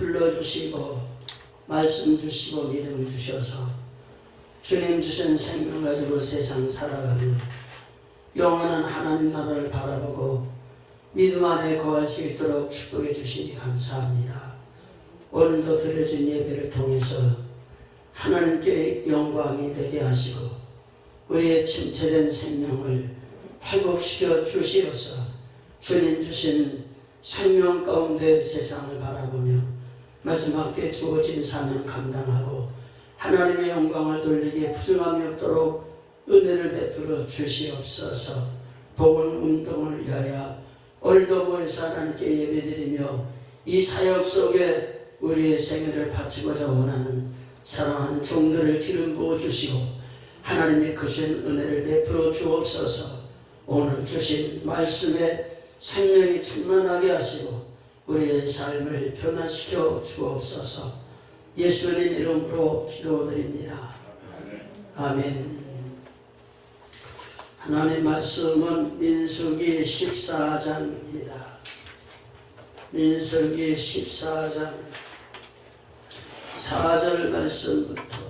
불러주시고 말씀 주시고 믿음을 주셔서 주님 주신 생명 가지고 세상 살아가며 영원한 하나님 나라를 바라보고 믿음 안에 거할 수 있도록 축복해 주시니 감사합니다. 오늘도 드려진 예배를 통해서 하나님께 영광이 되게 하시고 우리의 침체된 생명을 회복시켜 주시어서 주님 주신 생명 가운데 세상을 바라보며 마지막 때 주어진 사명 감당하고 하나님의 영광을 돌리기에 부정함이 없도록 은혜를 베풀어 주시옵소서. 복음 운동을 위하여 오늘도 모여서 하나님께 예배드리며 이 사역 속에 우리의 생애를 바치고자 원하는 사랑하는 종들을 기름 부어 주시고 하나님의 크신 은혜를 베풀어 주옵소서. 오늘 주신 말씀에 생명이 충만하게 하시고 우리의 삶을 변화시켜 주옵소서. 예수님 이름으로 기도드립니다. 아멘. 하나님 말씀은 민수기 14장입니다. 민수기 14장 4절 말씀부터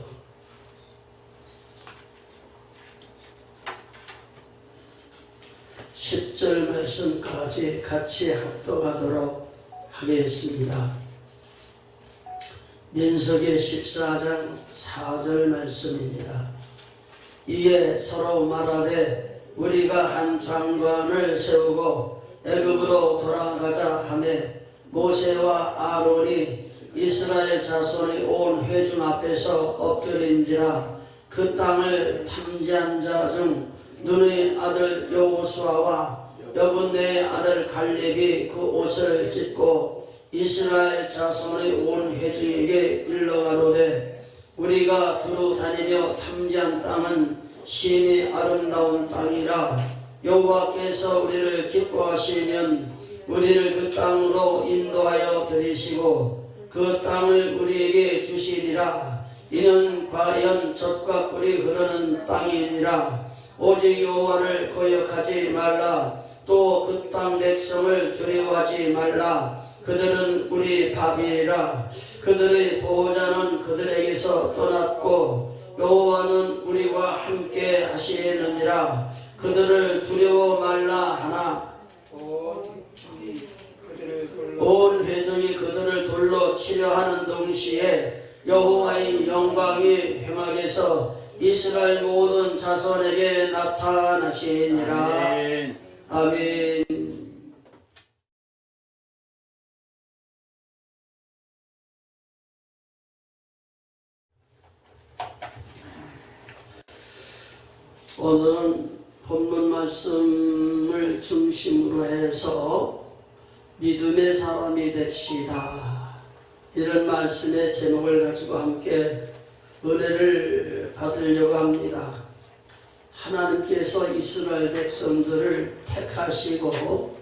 10절 말씀까지 같이 합독하도록 하겠습니다. 민수기 14장 4절 말씀입니다. 이에 서로 말하되 우리가 한 장관을 세우고 애굽으로 돌아가자 하매 모세와 아론이 이스라엘 자손의 온 회중 앞에서 엎드린지라 그 땅을 탐지한 자 중 눈의 아들 여호수아와 여분네의 아들 갈렙이 그 옷을 찢고 이스라엘 자손의 온 회중에게 일러가로되 우리가 두루 다니며 탐지한 땅은 심히 아름다운 땅이라 여호와께서 우리를 기뻐하시면 우리를 그 땅으로 인도하여 들이시고 그 땅을 우리에게 주시리라. 이는 과연 젖과 꿀이 흐르는 땅이니라. 오직 여호와를 거역하지 말라. 또 그 땅 백성을 두려워하지 말라. 그들은 우리 밥이라. 그들의 보호자는 그들에게서 떠났고 여호와는 우리와 함께 하시느니라. 그들을 두려워 말라 하나 온 회중이 그들을 돌로 치려 하는 동시에 여호와의 영광이 회막에서 이스라엘 모든 자손에게 나타나시니라. 아멘. 오늘은 본문 말씀을 중심으로 해서 믿음의 사람이 됩시다. 이런 말씀의 제목을 가지고 함께 은혜를 받으려고 합니다. 하나님께서 이스라엘 백성들을 택하시고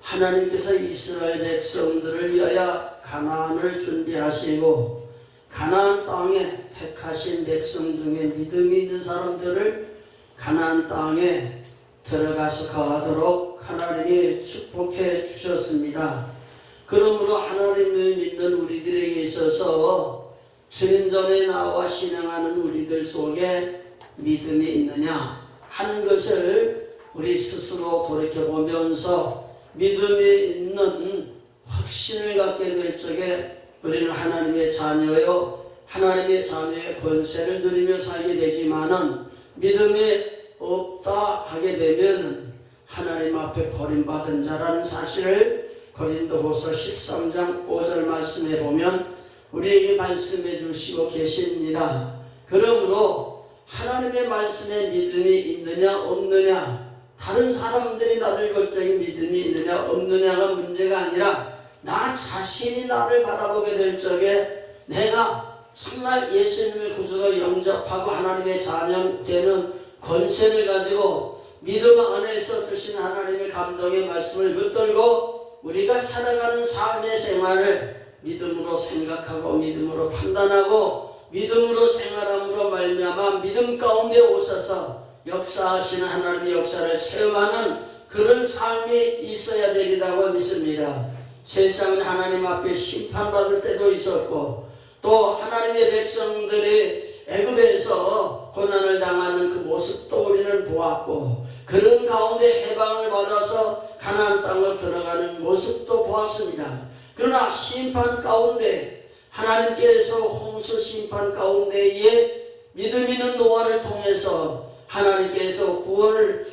하나님께서 이스라엘 백성들을 위하여 가나안을 준비하시고 가나안 땅에 택하신 백성 중에 믿음이 있는 사람들을 가나안 땅에 들어가서 거하도록 하나님이 축복해 주셨습니다. 그러므로 하나님을 믿는 우리들에게 있어서 주님 전에 나와 신앙하는 우리들 속에 믿음이 있느냐 하는 것을 우리 스스로 돌이켜보면서 믿음이 있는 확신을 갖게 될 적에 우리는 하나님의 자녀요 하나님의 자녀의 권세를 누리며 살게 되지만은 믿음이 없다 하게 되면 하나님 앞에 버림받은 자라는 사실을 고린도후서 13장 5절 말씀에 보면 우리에게 말씀해 주시고 계십니다. 그러므로 하나님의 말씀에 믿음이 있느냐 없느냐 다른 사람들이 나를 볼 적에 믿음이 있느냐 없느냐가 문제가 아니라 나 자신이 나를 바라보게 될 적에 내가 정말 예수님을 구주로 영접하고 하나님의 자녀 되는 권세를 가지고 믿음 안에서 주신 하나님의 감동의 말씀을 붙들고 우리가 살아가는 삶의 생활을 믿음으로 생각하고 믿음으로 판단하고 믿음으로 생활함으로 말미암아 믿음 가운데 오셔서 역사하시는 하나님의 역사를 체험하는 그런 삶이 있어야 되리라고 믿습니다. 세상은 하나님 앞에 심판받을 때도 있었고 또 하나님의 백성들이 애굽에서 고난을 당하는 그 모습도 우리는 보았고 그런 가운데 해방을 받아서 가나안 땅으로 들어가는 모습도 보았습니다. 그러나 심판 가운데 하나님께서 홍수 심판 가운데에 믿음 있는 노아를 통해서 하나님께서 구원을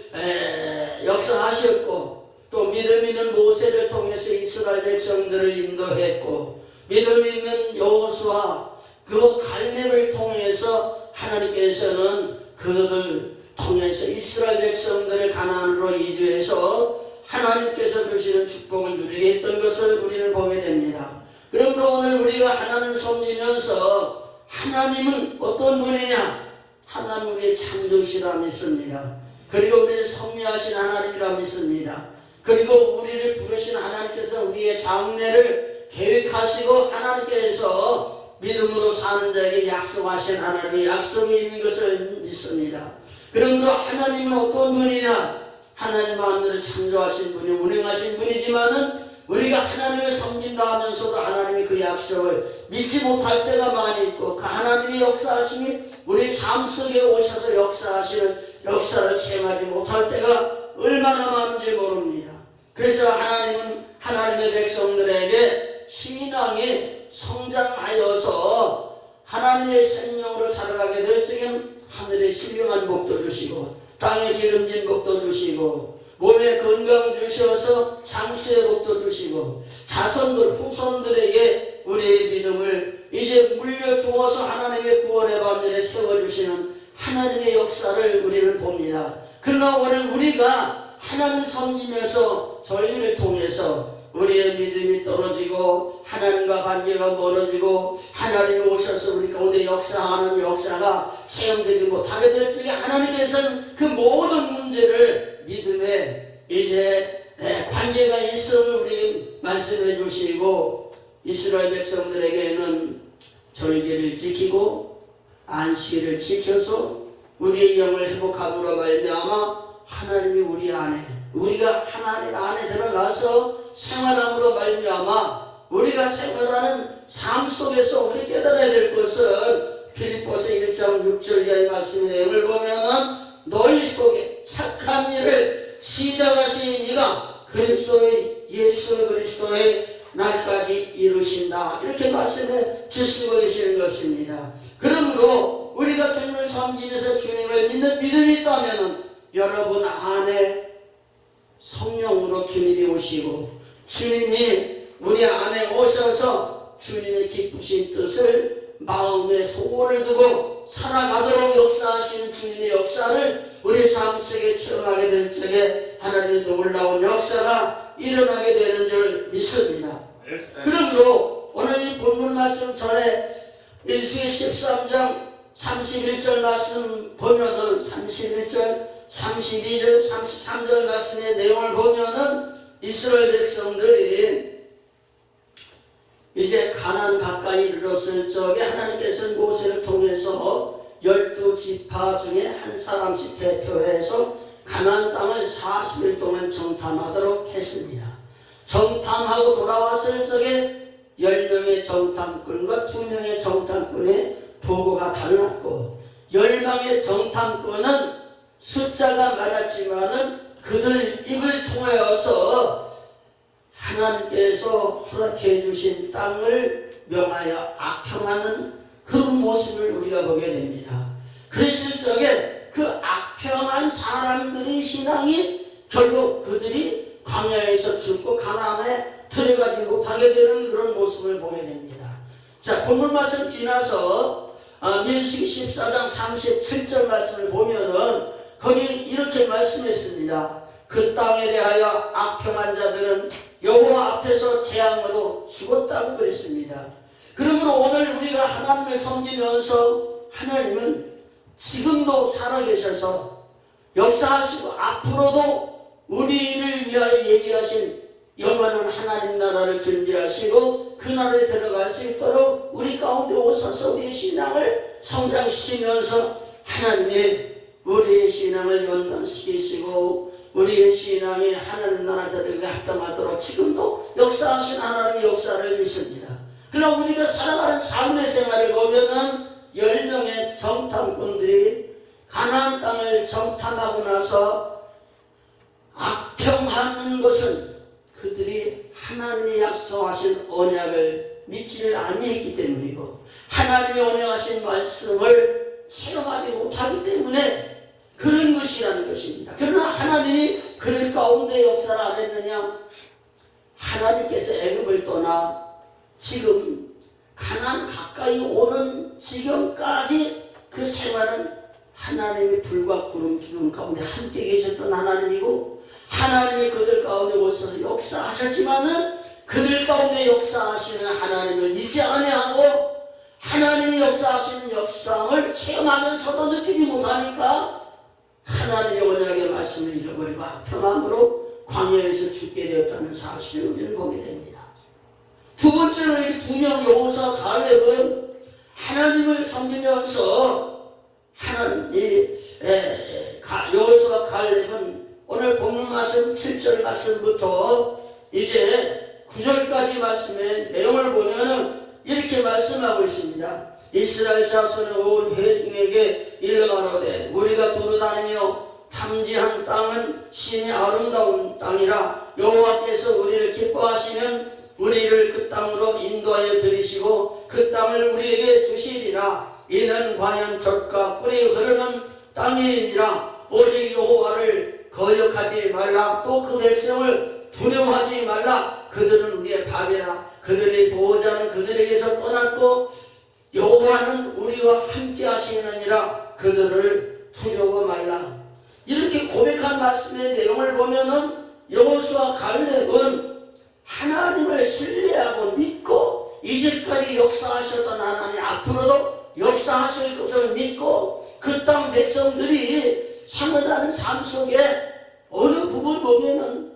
역사하셨고 또 믿음 있는 모세를 통해서 이스라엘 백성들을 인도했고 믿음 있는 여호수아 그 갈렙을 통해서 하나님께서는 그들을 통해서 이스라엘 백성들을 가나안으로 이주해서 하나님께서 주시는 축복을 누리게 했던 것을 우리는 보게 됩니다. 그러므로 오늘 우리가 하나님을 섬기면서 하나님은 어떤 분이냐? 하나님 우리의 창조시라 믿습니다. 그리고 우리를 섭리하신 하나님이라 믿습니다. 그리고 우리를 부르신 하나님께서 우리의 장래를 계획하시고 하나님께서 믿음으로 사는 자에게 약속하신 하나님의 약속이 있는 것을 믿습니다. 그러므로 하나님은 어떤 분이냐? 하나님 만물을 창조하신 분이 운행하신 분이지만은 우리가 하나님을 섬긴다 하면서도 하나님이 그 약속을 믿지 못할 때가 많이 있고 그 하나님의 역사하심이 우리 삶 속에 오셔서 역사하시는 역사를 체험하지 못할 때가 얼마나 많은지 모릅니다. 그래서 하나님은 하나님의 백성들에게 신앙이 성장하여서 하나님의 생명으로 살아가게 될 적엔 하늘의 신령한 복도 주시고 땅에 기름진 복도 주시고 몸에 건강 주셔서 장수의 복도 주시고 자손들 후손들에게 우리의 믿음을 이제 물려주어서 하나님의 구원의 반열에 세워주시는 하나님의 역사를 우리는 봅니다. 그러나 오늘 우리가 하나님 섬기면서 전리를 통해서 우리의 믿음이 떨어지고 하나님과 관계가 멀어지고 하나님이 오셔서 우리 가운데 역사하는 역사가 체험되지 못하게 될 적에 하나님께서는 그 모든 문제를 믿음에 이제 관계가 있음을 우리 말씀해 주시고 이스라엘 백성들에게는 절기를 지키고 안식일을 지켜서 우리의 영을 회복함으로 말미암아 하나님이 우리 안에 우리가 하나님 안에 들어가서 생활함으로 말미암아 우리가 생활하는 삶 속에서 우리 깨달아야 될 것은 필립보서 1장 6절 이하의 말씀의 내용을 보면은 너희 속에 착한 일을 시작하신 이가 그리스도의 예수 그리스도의 날까지 이루신다 이렇게 말씀해 주시고 계시는 것입니다. 그러므로 우리가 주님을 섬기면서 주님을 믿는 믿음이 있다면 여러분 안에 성령으로 주님이 오시고 주님이 우리 안에 오셔서 주님의 기쁘신 뜻을 마음에 소원을 두고 살아가도록 역사하시는 주님의 역사를 우리 삶 속에 체험하게 될 적에 하나님의 놀라운 역사가 일어나게 되는 줄 믿습니다. 그러므로 오늘 이 본문 말씀 전에 민수기 13장 31절 말씀 보면은 31절 32절 33절 말씀의 내용을 보면은 이스라엘 백성들이 이제 가나안 가까이 이르렀을 적에 하나님께서는 모세를 통해서 12지파 중에 한 사람씩 대표해서 가나안 땅을 40일 동안 정탐하도록 했습니다. 정탐하고 돌아왔을 적에 10명의 정탐꾼과 2명의 정탐꾼의 보고가 달랐고 10명의 정탐꾼은 숫자가 많았지만은 그들 입을 통하여서 하나님께서 허락해 주신 땅을 명하여 악평하는 그런 모습을 우리가 보게 됩니다. 그랬을 적에 그 악평한 사람들의 신앙이 결국 그들이 광야에서 죽고 가나안에 들어가지 못하게 되는 그런 모습을 보게 됩니다. 자, 본문 말씀 지나서 민수기 14장 37절 말씀을 보면은 거기 이렇게 말씀했습니다. 그 땅에 대하여 악평한 자들은 여호와 앞에서 재앙으로 죽었다고 그랬습니다. 그러므로 오늘 우리가 하나님을 섬기면서 하나님은 지금도 살아계셔서 역사하시고 앞으로도 우리를 위하여 얘기하신 영원한 하나님 나라를 준비하시고 그 나라에 들어갈 수 있도록 우리 가운데 오셔서 우리의 신앙을 성장시키면서 하나님의 우리의 신앙을 연단시키시고 우리의 신앙이 하나님 나라들에게 합당하도록 지금도 역사하신 하나님의 역사를 믿습니다. 그러나 우리가 살아가는 삶의 생활을 보면은 10명의 정탐꾼들이 가나안 땅을 정탐하고 나서 악평하는 것은 그들이 하나님이 약속하신 언약을 믿지를 아니했기 때문이고 하나님이 언약하신 말씀을 체험하지 못하기 때문에 그런 것이라는 것입니다. 그러나 하나님이 그들 가운데 역사를 안 했느냐? 하나님께서 애굽을 떠나 지금 가나안 가까이 오는 지경까지 그 생활은 하나님의 불과 구름 기둥 가운데 함께 계셨던 하나님이고 하나님이 그들 가운데 오셔서 역사하셨지만은 그들 가운데 역사하시는 하나님을 믿지 아니하고 하나님이 역사하시는 역사를 체험하면서도 느끼지 못하니까 하나님의 언약의 말씀을 잃어버리고 악평함으로 광야에서 죽게 되었다는 사실을 우리는 보게 됩니다. 두 번째로 이 두 명 여호수아와 갈렙은 하나님을 섬기면서 여호수아와 갈렙은 오늘 본문 말씀 7절 말씀부터 이제 9절까지 말씀의 내용을 보면 이렇게 말씀하고 있습니다. 이스라엘 자손의 온 회중에게 일러가로되 우리가 두루다니며 탐지한 땅은 신의 아름다운 땅이라 여호와께서 우리를 기뻐하시면 우리를 그 땅으로 인도하여 들이시고 그 땅을 우리에게 주시리라. 이는 과연 젖과 꿀이 흐르는 땅이니라. 오직 여호와를 거역하지 말라. 또 그 백성을 두려워하지 말라. 그들은 우리의 밥이라. 그들의 보호자는 그들에게서 떠났고 여호와는 우리와 함께 하시느니라. 그들을 두려워 말라. 이렇게 고백한 말씀의 내용을 보면은 여호수아와 갈렙은 하나님을 신뢰하고 믿고 이제까지 역사하셨던 하나님 앞으로도 역사하실 것을 믿고 그 땅 백성들이 살아가는 삶 속에 어느 부분 보면은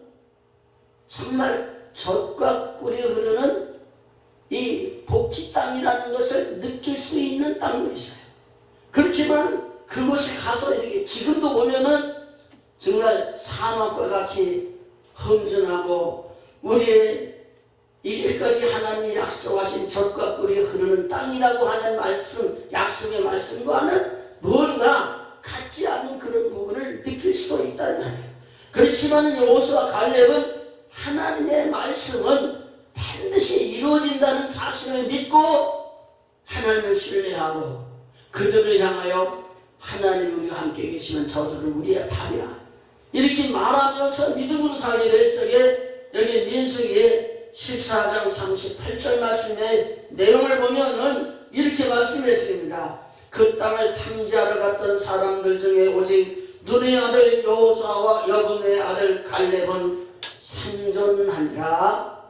정말 젖과 꿀이 흐르는 이 복지 땅이라는 것을 느낄 수 있는 땅도 있어요. 그렇지만 그곳에 가서 이렇게 지금도 보면은 정말 사막과 같이 험준하고 우리의 이제까지 하나님이 약속하신 젖과 꿀이 흐르는 땅이라고 하는 말씀, 약속의 말씀과는 뭔가 같지 않은 그런 부분을 느낄 수도 있다는 말이에요. 그렇지만 여호수아와 갈렙은 하나님의 말씀은 반드시 이루어진다는 사실을 믿고 하나님을 신뢰하고 그들을 향하여 하나님이 우리와 함께 계시면 저들은 우리의 밥이라 이렇게 말하면서 믿음으로 살게 될 적에 여기 민수기의 14장 38절 말씀의 내용을 보면은 이렇게 말씀했습니다. 그 땅을 탐지하러 갔던 사람들 중에 오직 눈의 아들 여호수아와 여분의 아들 갈렙은 생존하니라.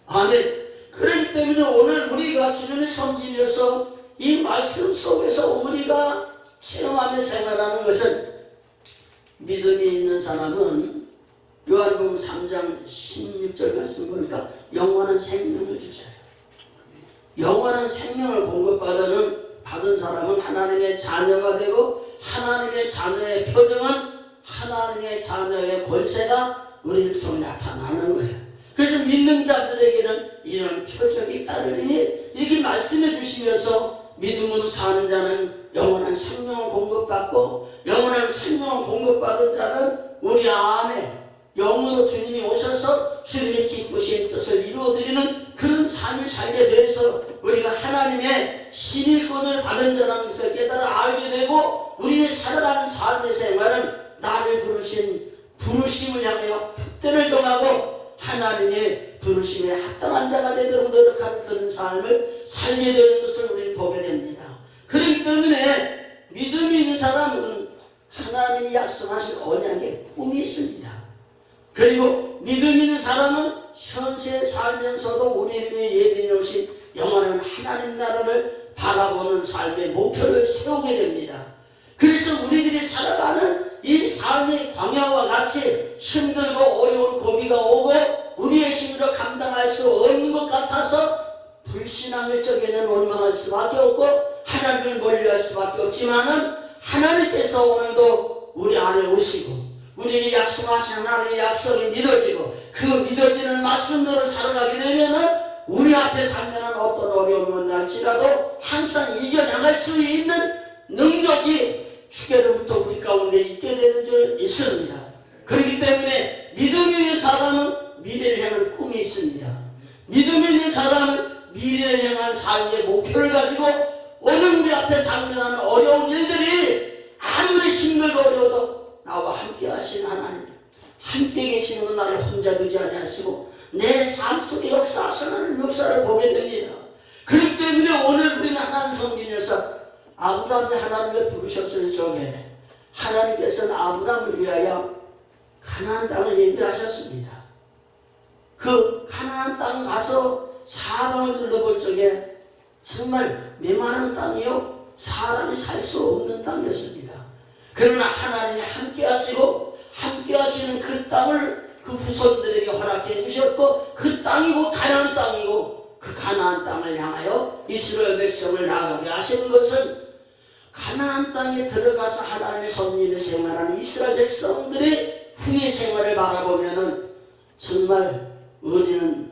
아멘. 그렇기 때문에 오늘 우리가 주님을 섬기면서 이 말씀 속에서 우리가 체험하며 생활하는 것은 믿음이 있는 사람은 요한복음 3장 16절 말씀 보니까 영원한 생명을 주셔요. 영원한 생명을 받은 사람은 하나님의 자녀가 되고 하나님의 자녀의 표정은 하나님의 자녀의 권세가 우리를 통해 나타나는 거예요. 그래서 믿는 자들에게는 이런 표적이 따르리니 이렇게 말씀해 주시면서 믿음으로 사는 자는 영원한 생명을 공급받고 영원한 생명을 공급받은 자는 우리 안에 영으로 주님이 오셔서 주님의 기쁘신 뜻을 이루어드리는 그런 삶을 살게 돼서 우리가 하나님의 신일권을 받은 자라는 것을 깨달아 알게 되고 우리의 살아가는 삶의 생활은 나를 부르신 부르심을 향하여 표대를 정하고 하나님의 부르심에 합당한 자가 되도록 노력하는 그런 삶을 살게 되는 것을 우리는 보게 됩니다. 그렇기 때문에 믿음이 있는 사람은 하나님이 약속하신 언약의 꿈이 있습니다. 그리고 믿음 있는 사람은 현세에 살면서도 우리를 위해 예비해 놓으신 영원한 하나님 나라를 바라보는 삶의 목표를 세우게 됩니다. 그래서 우리들이 살아가는 이 삶의 광야와 같이 힘들고 어려운 고비가 오고 우리의 힘으로 감당할 수 없는 것 같아서 불신앙의 적에는 원망할 수밖에 없고 하나님을 멀리할 수밖에 없지만은 하나님께서 오늘도 우리 안에 오시고 우리에게 약속하신 하나님의 약속이 믿어지고 그 믿어지는 말씀대로 살아가게 되면은 우리 앞에 당면한 어떤 어려움이 날지라도 항상 이겨나갈 수 있는 능력이 주께로부터 우리 가운데 있게 되는 줄 믿습니다. 그렇기 때문에 믿음이 있는 사람은 미래를 향한 꿈이 있습니다. 믿음이 있는 사람은 미래를 향한 삶의 목표를 가지고 오늘 우리 앞에 당면하는 어려운 일들이 아무리 힘들고 어려워도 나와 함께 하신 하나님, 함께 계시는 분 나를 혼자 두지 아니하시고 내 삶 속에 역사하시는 역사를 보게 됩니다. 그렇기 때문에 오늘 우리는 하나님 섬기면서 아브라함이 하나님을 부르셨을 적에 하나님께서는 아브라함을 위하여 가나안 땅을 얘기하셨습니다. 그 가나안 땅 가서 사방을 둘러볼 적에 정말 메마른 땅이요 사람이 살 수 없는 땅이었습니다. 그러나 하나님이 함께 하시고 함께 하시는 그 땅을 그 후손들에게 허락해 주셨고 그 땅이고 가나안 땅이고 그 가나안 땅을 향하여 이스라엘 백성을 나가게 하신 것은 가나안 땅에 들어가서 하나님의 섭리를 생활하는 이스라엘 백성들의 후의 생활을 바라보면은 정말 우리는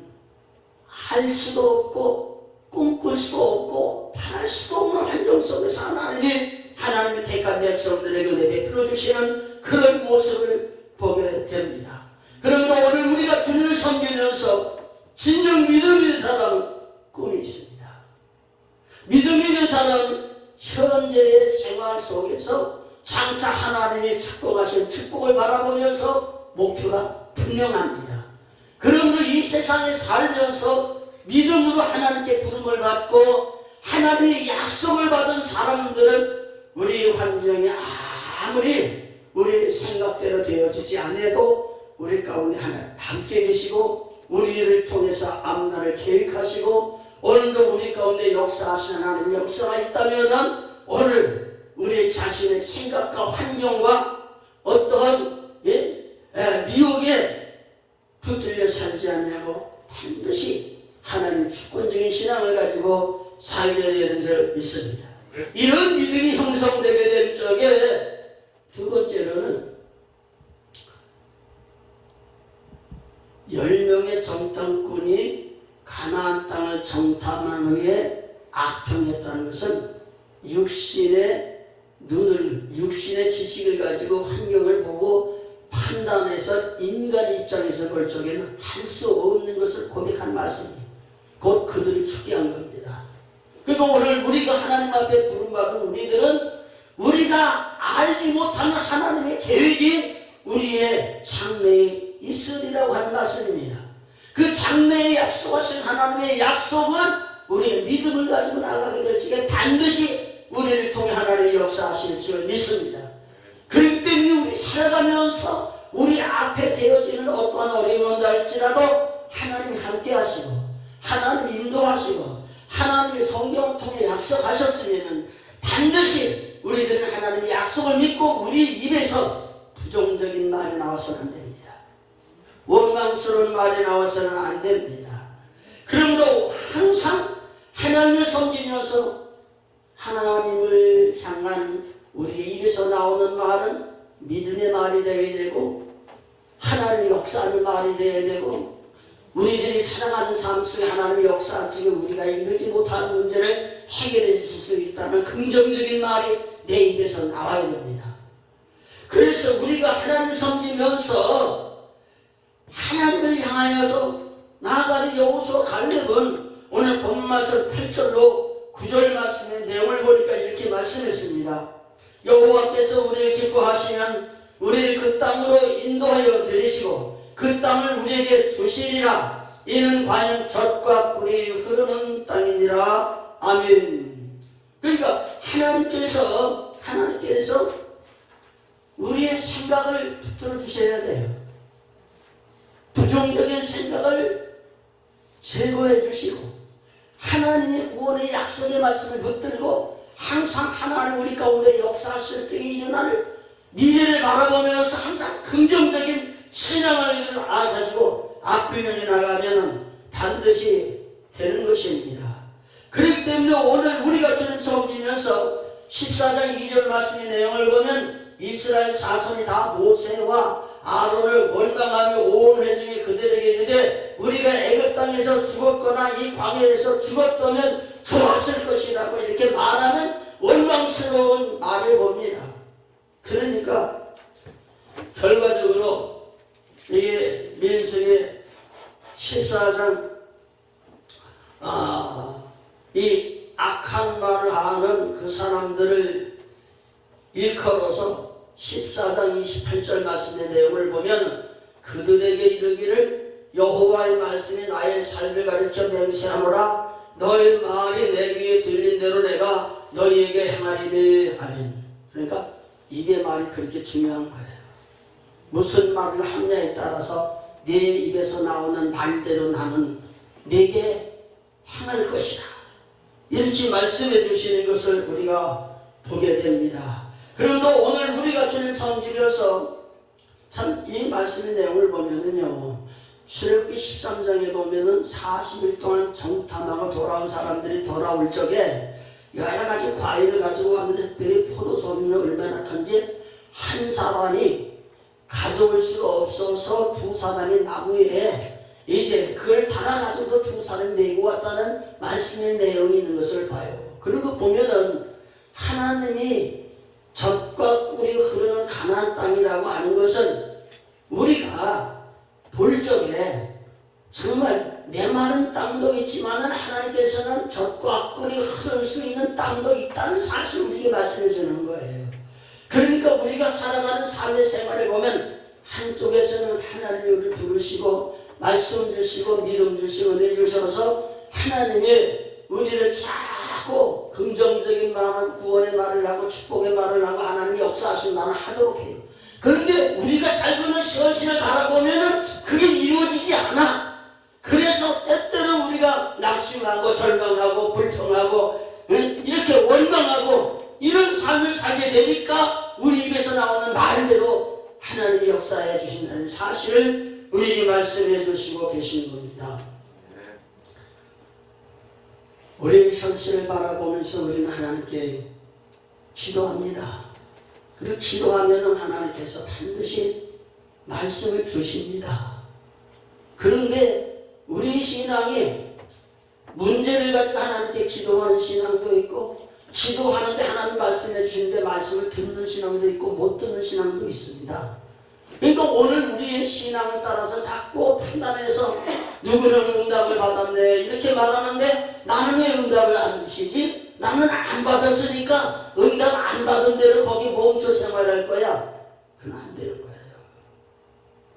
할 수도 없고 꿈꿀 수도 없고 바랄 수도 없는 환경 속에서 하나님의 택한 백성들에게 베풀어 주시는 그런 모습을 보게 됩니다. 그러므로 오늘 우리가 주님을 섬기면서 진정 믿음 있는 사람은 꿈이 있습니다. 믿음 있는 사람은 현재의 생활 속에서 장차 하나님이 축복하신 축복을 바라보면서 목표가 분명합니다. 그러므로 이 세상에 살면서 믿음으로 하나님께 부름을 받고 하나님의 약속을 받은 사람들은 우리 환경이 아무리 우리 생각대로 되어지지 않아도 우리 가운데 하나님 함께 계시고 우리를 통해서 앞날을 계획하시고 오늘도 우리 가운데 역사하시는 하나님의 역사가 있다면 오늘 우리 자신의 생각과 환경과 어떠한 미혹에 붙들려 살지 않냐고 반드시 하나님 주권적인 신앙을 가지고 살려야 되는 줄 믿습니다. 이런 믿음이 형성되게 될 적에 두 번째로는 10명의 정탐꾼이 가나안 땅을 정탐하기 위해 악평했다는 것은 육신의 지식을 가지고 환경을 보고 판단해서 인간 입장에서 볼 적에는 할 수 없는 것을 고백한 말씀입니다. 곧 그들을 추기한 겁니다. 그리고 오늘 우리가 하나님 앞에 부름받은 우리들은 우리가 알지 못하는 하나님의 계획이 우리의 장래에 있으리라고 하는 말씀입니다. 그 장래에 약속하신 하나님의 약속은 우리의 믿음을 가지고 나가게 될 적에 반드시 우리를 통해 하나님의 역사하실 줄 믿습니다. 그렇기 때문에 우리 살아가면서 우리 앞에 되어지는 어떠한 어려움이 온다 할지라도 하나님 함께 하시고 하나님 인도하시고 하나님의 성경을 통해 약속하셨으면 반드시 우리들은 하나님의 약속을 믿고 우리 입에서 부정적인 말이 나와서는 안 됩니다. 원망스러운 말이 나와서는 안 됩니다. 그러므로 항상 하나님을 섬기면서 하나님을 향한 우리의 입에서 나오는 말은 믿음의 말이 되어야 되고 하나님의 역사하는 말이 되어야 되고 우리들이 살아가는 삶 속에 하나님의 역사 지금 우리가 이루지 못하는 문제를 해결해 줄 수 있다는 긍정적인 말이 내 입에서 나와야 됩니다. 그래서 우리가 하나님을 섬기면서 하나님을 향하여서 나아가는 여호수아 갈렙은 오늘 본 말씀 8절로 9절 말씀의 내용을 보니까 이렇게 말씀했습니다. 여호와께서 우리를 기뻐하시면 우리를 그 땅으로 인도하여 들이시고 그 땅을 우리에게 주시리라. 이는 과연 젖과 꿀이 흐르는 땅이니라. 아멘. 그러니까 하나님께서 우리의 생각을 붙들어 주셔야 돼요. 부정적인 생각을 제거해 주시고 하나님의 구원의 약속의 말씀을 붙들고 항상 하나님 우리 가운데 역사하실 때에 일어날 미래를 바라보면서 항상 긍정적인 신앙을 가지고 앞을 향해 나가면 반드시 되는 것입니다. 그렇기 때문에 오늘 우리가 주님 섬기면서 14장 2절 말씀의 내용을 보면 이스라엘 자손이 다 모세와 아론을 원망하며 온 회중이 그들에게 이르되 우리가 애굽 땅에서 죽었거나 이 광야에서 죽었다면 좋았을 것이라고 이렇게 말하는 원망스러운 말을 봅니다. 그러니까 결과적으로 이게 민수기 14장 이 악한 말을 하는 그 사람들을 일컬어서 14장 28절 말씀의 내용을 보면 그들에게 이르기를 여호와의 말씀이 나의 삶을 가리켜 맹세하노라 너의 말이 내 귀에 들린 대로 내가 너희에게 행하리니 아멘. 그러니까 입의 말이 그렇게 중요한 거예요. 무슨 말을 하느냐에 따라서 내 입에서 나오는 말대로 나는 내게 행할 것이다. 이렇게 말씀해 주시는 것을 우리가 보게 됩니다. 그리고 오늘 우리가 주님 섬기면서 참 이 말씀의 내용을 보면은요, 출애굽기 13장에 보면은 40일 동안 정탐하고 돌아온 사람들이 돌아올 적에 여러 가지 과일을 가지고 왔는데 특별히 포도송이는 얼마나 큰지 한 사람이 가져올 수가 없어서 두 사람이 나무에 이제 그걸 달아가지고서 두 사람이 메고 왔다는 말씀의 내용이 있는 것을 봐요. 그리고 보면은 하나님이 젖과 꿀이 흐르는 가나안 땅이라고 하는 것은 우리가 볼 적에 정말 메마른 땅도 있지만은 하나님께서는 젖과 꿀이 흐를 수 있는 땅도 있다는 사실을 우리에게 말씀해 주는 거예요. 그러니까 우리가 살아가는 삶의 생활을 보면 한쪽에서는 하나님이 우리를 부르시고 말씀 주시고 믿음 주시고 은혜 주셔서 하나님이 우리를 자꾸 긍정적인 말을 구원의 말을 하고 축복의 말을 하고 하나님이 역사하신 말을 하도록 해요. 그런데 우리가 살고 있는 현실을 바라보면은 그게 이루어지지 않아. 그래서 때때로 우리가 낙심하고 절망하고 불평하고 이렇게 원망하고 이런 삶을 살게 되니까 우리 입에서 나오는 말대로 하나님이 역사해 주신다는 사실을 우리에게 말씀해 주시고 계신 겁니다. 우리의 현실을 바라보면서 우리는 하나님께 기도합니다. 그리고 기도하면 하나님께서 반드시 말씀을 주십니다. 그런데 우리 신앙이 문제를 가지고 하나님께 기도하는 신앙도 있고 기도하는데 하나님 말씀해 주시는데 말씀을 듣는 신앙도 있고 못 듣는 신앙도 있습니다. 그러니까 오늘 우리의 신앙을 따라서 자꾸 판단해서 누구는 응답을 받았네 이렇게 말하는데 나는 왜 응답을 안 주시지? 나는 안 받았으니까 응답 안 받은 대로 거기 멈춰 생활할 거야. 그건 안 되는 거예요.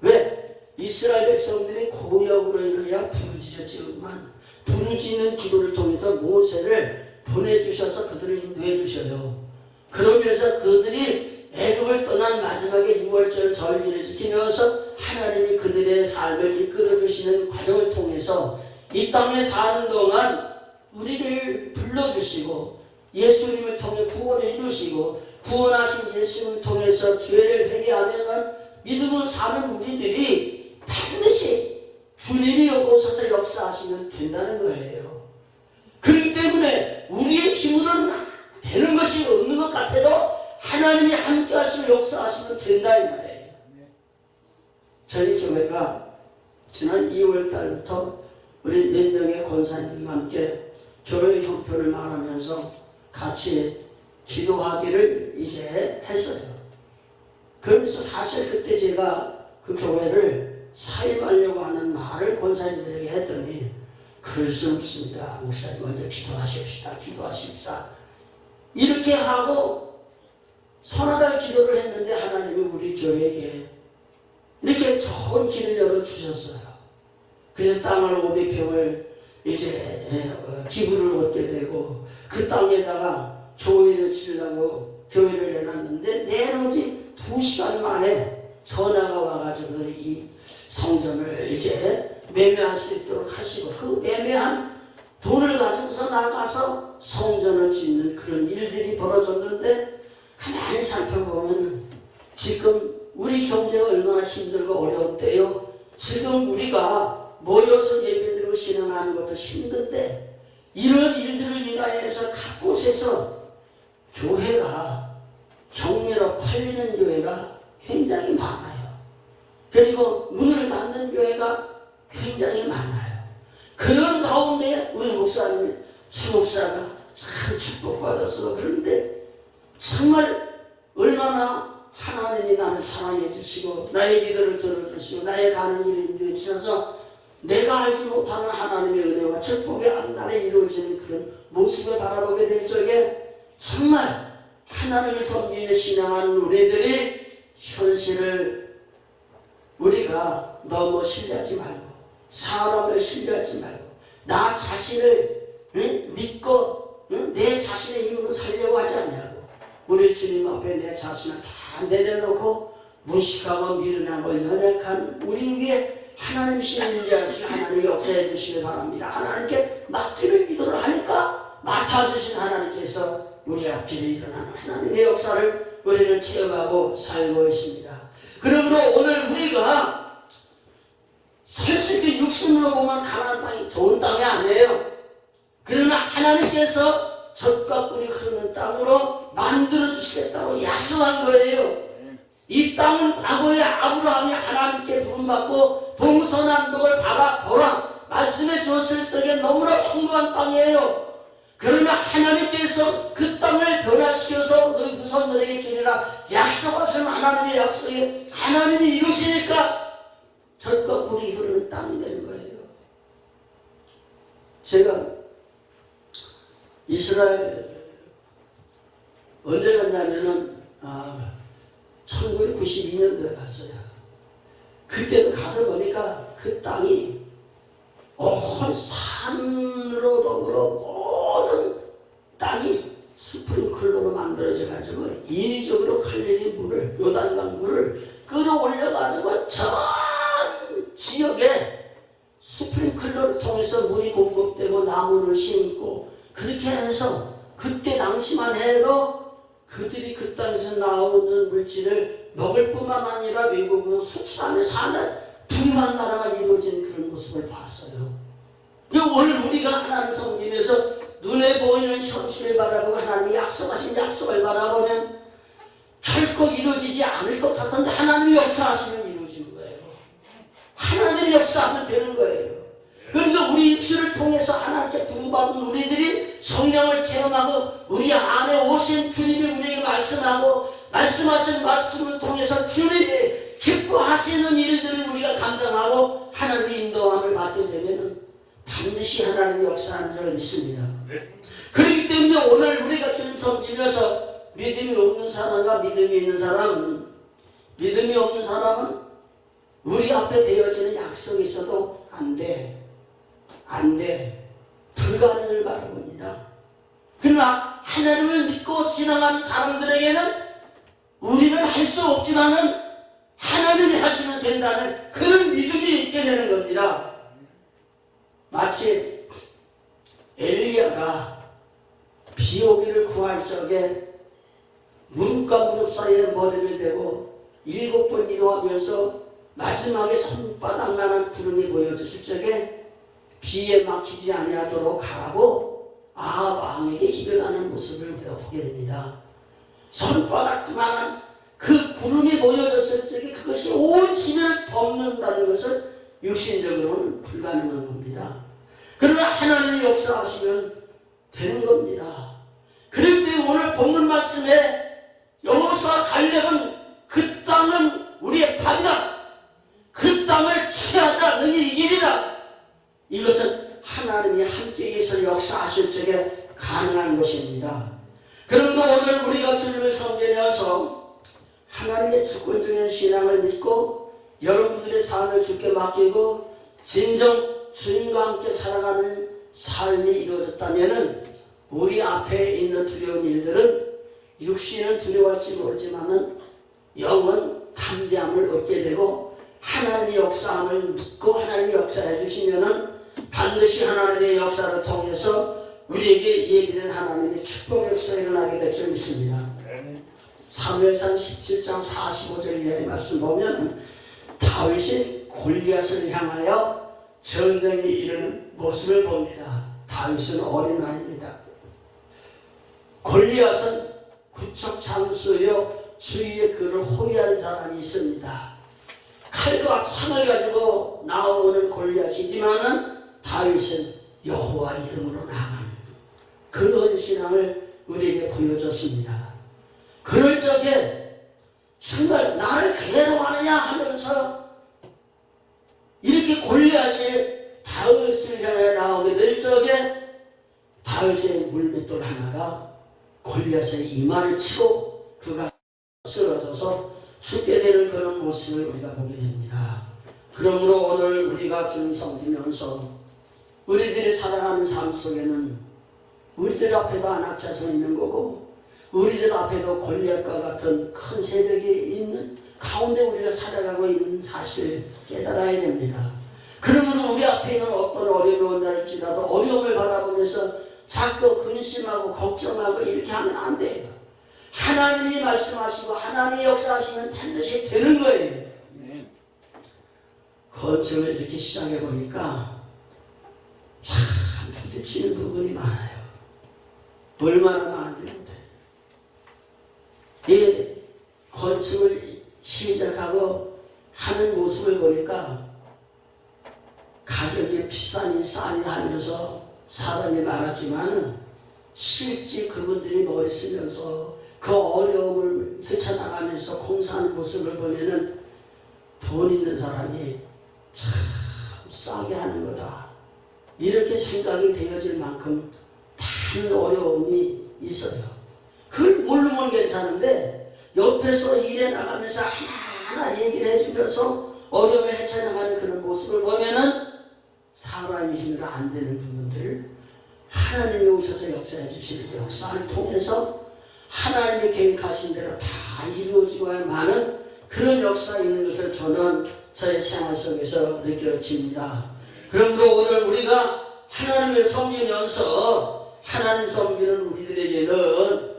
왜? 이스라엘 백성들이 고역으로 인하여 부르짖었지만 부르짖는 기도를 통해서 모세를 보내주셔서 그들을 인도해 주셔요. 그러면서 그들이 애굽을 떠난 마지막에 6월절 절기를 지키면서 하나님이 그들의 삶을 이끌어 주시는 과정을 통해서 이 땅에 사는 동안 우리를 불러주시고 예수님을 통해 구원을 이루시고 구원하신 예수님을 통해서 죄를 회개하면 믿음으로 사는 우리들이 반드시 주님이 오셔서 역사하시면 된다는 거예요. 그렇기 때문에 우리의 힘으로는 되는 것이 없는 것 같아도 하나님이 함께 하시고 역사하시면 된다 이 말이에요. 저희 교회가 지난 2월 달부터 우리 몇 명의 권사님들과 함께 교회 형편을 말하면서 같이 기도하기를 이제 했어요. 그러면서 사실 그때 제가 그 교회를 사임하려고 하는 말을 권사님들에게 했더니 그럴 수 없습니다. 목사님 먼저 기도하십시다. 기도하십시다. 이렇게 하고 서너 달 기도를 했는데 하나님이 우리 교회에게 이렇게 좋은 길을 열어주셨어요. 그래서 땅을 500평을 이제 기부를 얻게 되고 그 땅에다가 교회를 지으려고 교회를 내놨는데 내놓지 2시간 만에 전화가 와가지고 이 성전을 이제 매매할 수 있도록 하시고 그 매매한 돈을 가지고서 나가서 성전을 짓는 그런 일들이 벌어졌는데 가만히 살펴보면 지금 우리 경제가 얼마나 힘들고 어려웠대요. 지금 우리가 모여서 예배드리고 신앙하는 것도 힘든데 이런 일들을 인하여서 각 곳에서 교회가 경매로 팔리는 교회가 굉장히 많아요. 그리고 문을 닫는 교회가 굉장히 많아요. 그런 가운데 우리 목사님, 최 목사가 참 축복받았어. 그런데 정말 얼마나 하나님이 나를 사랑해 주시고 나의 기도를 들어주시고 나의 가는 길을 인도해 주셔서 내가 알지 못하는 하나님의 은혜와 축복이 앞날에 이루어지는 그런 모습을 바라보게 될 적에 정말 하나님을 섬기는 신앙한 우리들이 현실을 우리가 너무 신뢰하지 말고 사람을 신뢰하지 말고 나 자신을 믿고 내 자신의 힘으로 살려고 하지 않냐고 우리 주님 앞에 내 자신을 다 내려놓고 무식하고 미련하고 연약한 우리 위에 하나님 신인 자신 하나님이 역사해 주시기 바랍니다. 하나님께 맡기는 기도를 하니까 맡아주신 하나님께서 우리 앞길에 일어나는 하나님의 역사를 우리는 체험하고 살고 있습니다. 그러므로 오늘 우리가 솔직히 육신으로 보면 가나안 땅이 좋은 땅이 아니에요. 그러나 하나님께서 젖과 꿀이 흐르는 땅으로 만들어주시겠다고 약속한 거예요. 이 땅은 과거에 아브라함이 하나님께 부름받고 동서남북을 받아 보라 말씀해 주었을 적에 너무나 풍부한 땅이에요. 그러나 하나님께서 그 땅을 변화시켜서 너희 후손들에게 주리라 약속하신 하나님의 약속이 하나님이 이루시니까 젖과 꿀이 흐르는 땅이 되는 거예요. 제가 이스라엘 언제 갔냐면은 1992년도에 갔어요. 그때도 가서 보니까 그 땅이 온 산으로 더불어 모든 땅이 스프링클러로 만들어져 가지고 인위적으로 칼리니 물을 요단강 물을 끌어올려 가지고 전 지역에 스프링클러를 통해서 물이 공급되고 나무를 심고 그렇게 해서 그때 당시만 해도 그들이 그 땅에서 나오는 물질을 먹을 뿐만 아니라 외국으로 수출하며 사는 부유한 나라가 이루어진 그런 모습을 봤어요. 오늘 우리가 하나님을 섬기면서 눈에 보이는 현실을 바라보고 하나님이 약속하신 약속을 바라보면 결코 이루어지지 않을 것 같은데 하나님이 역사하시면 이루어지는 거예요. 하나님이 역사하면 되는 거예요. 그러니까 우리 입술을 통해서 하나님께 부름받은 우리들이 성령을 체험하고 우리 안에 오신 주님이 우리에게 말씀하고 말씀하신 말씀을 통해서 주님이 기뻐하시는 일들을 우리가 감당하고 하나님의 인도함을 받게 되면 반드시 하나님의 역사하는 줄 믿습니다. 그렇기 때문에 오늘 우리가 주님 섬기면서 믿음이 없는 사람과 믿음이 있는 사람은 믿음이 없는 사람은 우리 앞에 되어지는 약속이 있어도 안 돼. 불가능을 바라봅니다. 그러나 하나님을 믿고 신앙하는 사람들에게는 우리는 할 수 없지만은 하나님이 하시면 된다는 그런 믿음이 있게 되는 겁니다. 마치 엘리야가 비 오기를 구할 적에 무릎과 무릎 사이에 머리를 대고 7번 기도하면서 마지막에 손바닥만한 구름이 보여졌을 적에 비에 막히지 아니하도록 가라고 왕에게 기도하는 모습을 우리가 보게 됩니다. 손바닥만한 그 구름이 보여졌을 적에 그것이 온 지면을 덮는다는 것은 육신적으로는 불가능한 겁니다. 그러나 하나님이 역사하시면 되는 겁니다. 그렇기 때문에 오늘 본문 말씀에 여호수아 갈렙은 그 땅은 우리의 밥이다. 그 땅을 취하자 너희 이기리라. 이것은 하나님이 함께 계셔서 역사하실 적에 가능한 것입니다. 그런데 오늘 우리가 주님을 섬기면서 하나님의 주권적인 신앙을 믿고 여러분들의 삶을 주께 맡기고 진정 주님과 함께 살아가는 삶이 이루어졌다면 우리 앞에 있는 두려운 일들은 육신은 두려워할지 모르지만은 영은 담대함을 얻게 되고 하나님의 역사함을 믿고 하나님의 역사해 주시면은 반드시 하나님의 역사를 통해서 우리에게 예비된 하나님의 축복 역사가 일어나게 될 줄 믿습니다. 사무엘상 17장 45절 이하의 말씀 보면 다윗이 골리앗을 향하여 전쟁에 이르는 모습을 봅니다. 다윗은 어린아이입니다. 골리앗은 구척 장수여 주위에 그를 호위하는 사람이 있습니다. 칼과 창을 가지고 나오는 골리앗이지만은 다윗은 여호와 이름으로 나가는 그런 신앙을 우리에게 보여줬습니다. 그럴 적에 정말 나를 괴로워하느냐 하면서 이렇게 골리앗이 다윗을 향해 나오게 될 적에 다윗의 물맷돌 하나가 골리앗의 이마를 치고 그가 쓰러져서 죽게 되는 그런 모습을 우리가 보게 됩니다. 그러므로 오늘 우리가 주님 섬기면서 우리들이 살아가는 삶 속에는 우리들 앞에도 안악자성이 있는 거고 우리들 앞에도 골리앗과 같은 큰 세력이 있는 가운데 우리가 살아가고 있는 사실을 깨달아야 됩니다. 그러므로 우리 앞에 있는 어떤 어려움이 온다할지라도 어려움을 바라보면서 자꾸 근심하고 걱정하고 이렇게 하면 안 돼요. 하나님이 말씀하시고 하나님이 역사하시면 반드시 되는 거예요. 건축을 이렇게 시작해 보니까 참 부딪히는 부분이 많아요. 얼마나 많은지 못해요. 이 건축을 시작하고 하는 모습을 보니까 가격이 비싸니 싸니 하면서 사람이 많았지만은 실제 그분들이 머리 쓰면서 그 어려움을 헤쳐나가면서 공사하는 모습을 보면은 돈 있는 사람이 참 싸게 하는 거다. 이렇게 생각이 되어질 만큼 많은 어려움이 있어요. 그걸 모르면 괜찮은데 옆에서 일해 나가면서 하나하나 얘기를 해주면서 어려움을 헤쳐나가는 그런 모습을 보면은 사람의 힘으로 안 되는 부분들을 하나님이 오셔서 역사해 주시는 역사를 통해서 하나님의 계획하신 대로 다 이루어지고야만은 그런 역사가 있는 것을 저는 저의 생활 속에서 느껴집니다. 그러므로 오늘 우리가 하나님을 섬기면서 하나님 섬기는 우리들에게는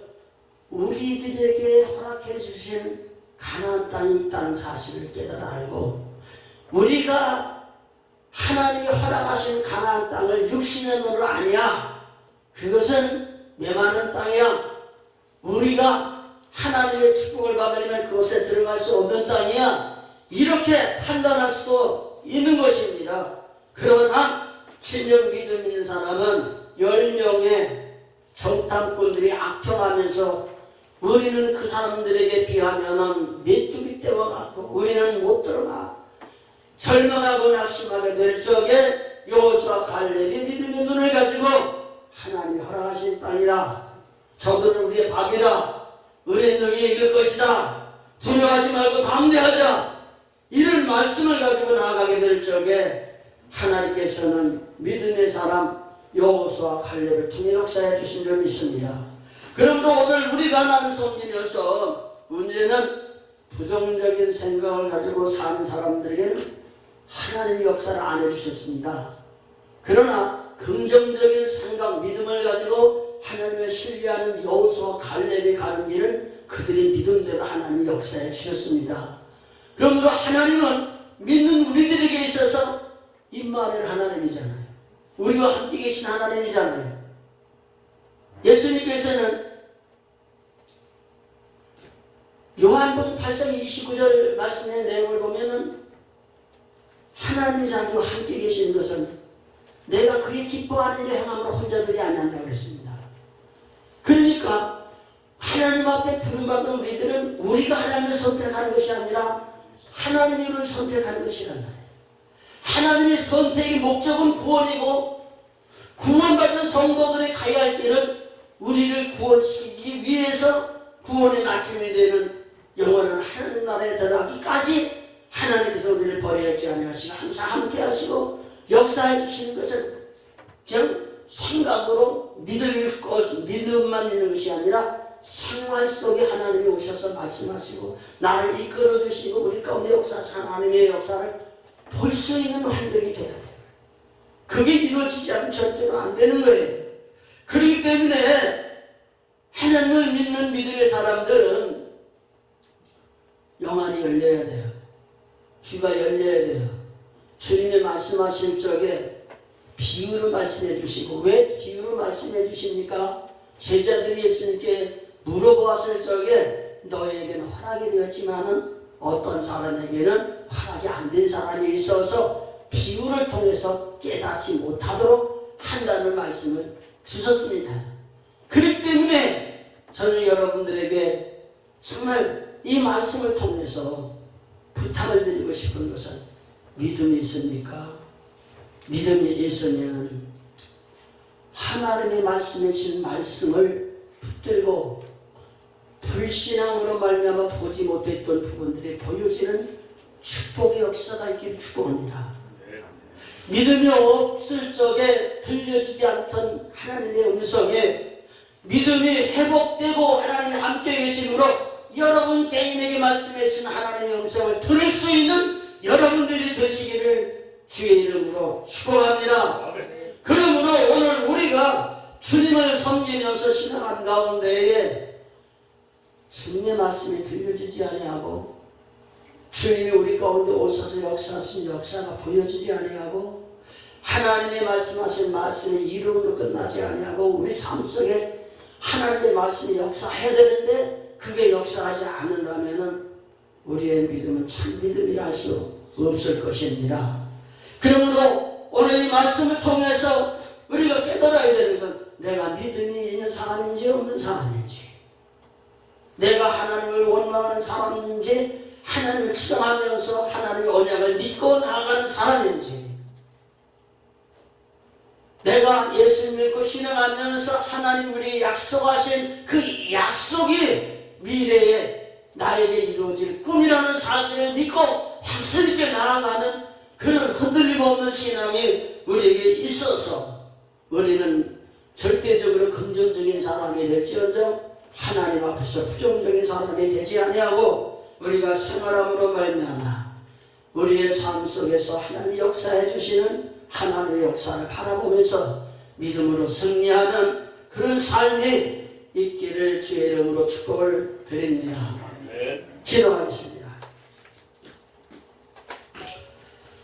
우리들에게 허락해 주신 가나안 땅이 있다는 사실을 깨달아 알고 우리가 하나님이 허락하신 가나안 땅을 육신의 눈으로 아니야. 그것은 메마른 땅이야. 우리가 하나님의 축복을 받으려면 그곳에 들어갈 수 없는 땅이야. 이렇게 판단할 수도 있는 것입니다. 그러나 진정 믿음 있는 사람은 10명의 정탐꾼들이 악평하면서 우리는 그 사람들에게 비하면은 메뚜기 떼와 같고 우리는 못 들어가. 절망하고 낙심하게 될 적에 여호수아 갈렙이 믿음의 눈을 가지고 하나님이 허락하신 땅이다. 저들은 우리의 밥이다. 우리의 능히 이길 것이다. 두려워하지 말고 담대하자. 이런 말씀을 가지고 나아가게 될 적에 하나님께서는 믿음의 사람 여호수아 갈렙을 통해 역사해 주신 점이 있습니다. 그러므로 오늘 우리가 하나님 섬기면서 문제는 부정적인 생각을 가지고 사는 사람들에게는 하나님의 역사를 안 해주셨습니다. 그러나 긍정적인 생각, 믿음을 가지고 하나님을 신뢰하는 여호수아 갈렙이 가는 길을 그들의 믿음대로 하나님이 역사해 주셨습니다. 그러므로 하나님은 믿는 우리들에게 있어서 임마누엘 하나님이잖아요. 우리와 함께 계신 하나님이잖아요. 예수님께서는 요한복음 8장 29절 말씀의 내용을 보면은 하나님이 자기와 함께 계시는 것은 내가 그의 기뻐하는 일을 행함으로 혼자들이 아니한다고 그랬습니다. 그러니까 하나님 앞에 부름받은 우리들은 우리가 하나님을 선택하는 것이 아니라 하나님이 우리를 선택하는 것이란 말이에요. 하나님의 선택의 목적은 구원이고 구원받은 성도들이 가야 할 길은 우리를 구원시키기 위해서 구원의 마침이 되는 영원한 하나님 나라에 들어가기까지 하나님께서 우리를 버려야지 아니하시고 항상 함께 하시고 역사해 주시는 것은 그냥 생각으로 믿음만 있는 것이 아니라 생활 속에 하나님이 오셔서 말씀하시고 나를 이끌어 주시고 우리 가운데 역사하신 하나님의 역사를 볼 수 있는 환경이 돼야 돼요. 그게 이루어지지 않으면 절대로 안 되는 거예요. 그렇기 때문에 하나님을 믿는 믿음의 사람들은 영안이 열려야 돼요. 귀가 열려야 돼요. 주님의 말씀하실 적에 비유로 말씀해 주시고 왜 비유로 말씀해 주십니까? 제자들이 예수님께 물어보았을 적에 너에게는 허락이 되었지만은 어떤 사람에게는 허락이 안 된 사람이 있어서 비유를 통해서 깨닫지 못하도록 한다는 말씀을 주셨습니다. 그렇기 때문에 저는 여러분들에게 정말 이 말씀을 통해서 부탁을 드리고 싶은 것은 믿음이 있습니까? 믿음이 있으면 하나님의 말씀해 주신 말씀을 붙들고 불신앙으로 말미암아 보지 못했던 부분들이 보여지는 축복의 역사가 있기를 축복합니다. 믿음이 없을 적에 들려지지 않던 하나님의 음성에 믿음이 회복되고 하나님 함께 계심으로 여러분 개인에게 말씀해 주신 하나님의 음성을 들을 수 있는 여러분들이 되시기를 주의 이름으로 축복합니다. 그러므로 오늘 우리가 주님을 섬기면서 신앙한 가운데에 주님의 말씀이 들려지지 아니하고 주님이 우리 가운데 오셔서 역사하신 역사가 보여지지 아니하고 하나님의 말씀하신 말씀이 이름으로 끝나지 아니하고 우리 삶 속에 하나님의 말씀이 역사해야 되는데 그게 역사하지 않는다면 우리의 믿음은 참 믿음이라 할 수 없을 것입니다. 그러므로 오늘 이 말씀을 통해서 우리가 깨달아야 되는 것은 내가 믿음이 있는 사람인지 없는 사람인지, 내가 하나님을 원망하는 사람인지, 하나님을 추정하면서 하나님의 언약을 믿고 나아가는 사람인지, 내가 예수 믿고 신앙하면서 하나님 우리에게 약속하신 그 약속이 미래에 나에게 이루어질 꿈이라는 사실을 믿고 확신 있게 나아가는 그런 흔들림 없는 신앙이 우리에게 있어서 우리는 절대적으로 긍정적인 사람이 될지언정 하나님 앞에서 부정적인 사람이 되지 아니하고 우리가 생활함으로 말미암아 우리의 삶 속에서 하나님이 역사해 주시는 하나님의 역사를 바라보면서 믿음으로 승리하는 그런 삶이 있기를 주의 이름으로 축복을 드립니다. 기도하겠습니다.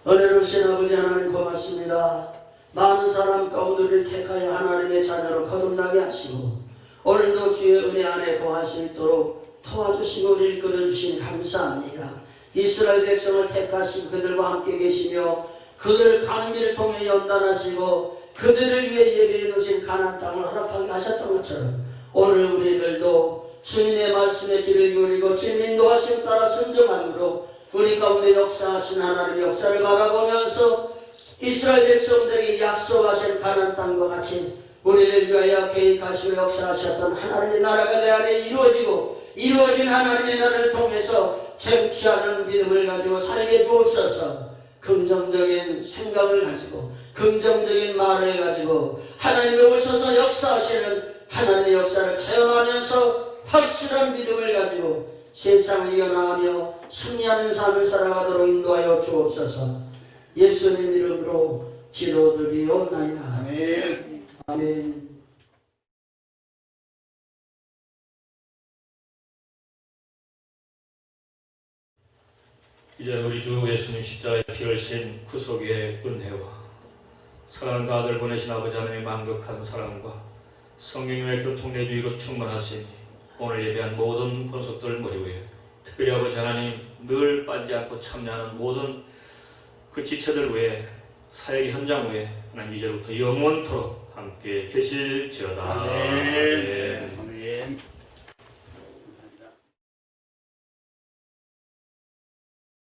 은혜로우신 아버지 하나님 고맙습니다. 많은 사람 가운데 우리를 택하여 하나님의 자녀로 거듭나게 하시고 오늘도 주의 은혜 안에 거할 수 있도록 도와주시고 우리를 이끌어주신 감사합니다. 이스라엘 백성을 택하시고 그들과 함께 계시며 그들을 가는 길을 통해 연단하시고 그들을 위해 예비해 놓으신 가나안 땅을 허락하게 하셨던 것처럼 오늘 우리들도 주님의 말씀에 길을 기울이고 주님 인도하심 따라 순종함으로 우리 가운데 역사하신 하나님의 역사를 바라보면서 이스라엘 백성들이 약속하신 가나안 땅과 같이 우리를 위하여 계획하시고 역사하셨던 하나님의 나라가 내 안에 이루어진 하나님의 나라를 통해서 쟁취하는 믿음을 가지고 살게 주옵소서. 긍정적인 생각을 가지고 긍정적인 말을 가지고 하나님이 오셔서 역사하시는 하나님의 역사를 체험하면서 확실한 믿음을 가지고 세상을 이겨나가며 승리하는 삶을 살아가도록 인도하여 주옵소서. 예수님 이름으로 기도드리옵나이다. 아멘. 아멘. 이제 우리 주 예수님 십자가에 피 흘리신 구속의 은혜와 사랑하는 아들 보내신 아버지 하나님의 만극한 사랑과 성령님의 교통내주의로 충만하신 오늘 예배한 모든 권속들 머리 위에 특별히 아버지 하나님 늘 빠지지 않고 참여하는 모든 그 지체들 위에 사역의 현장 위에 하나님 이제부터 영원토록 함께 계실지어다. 아멘.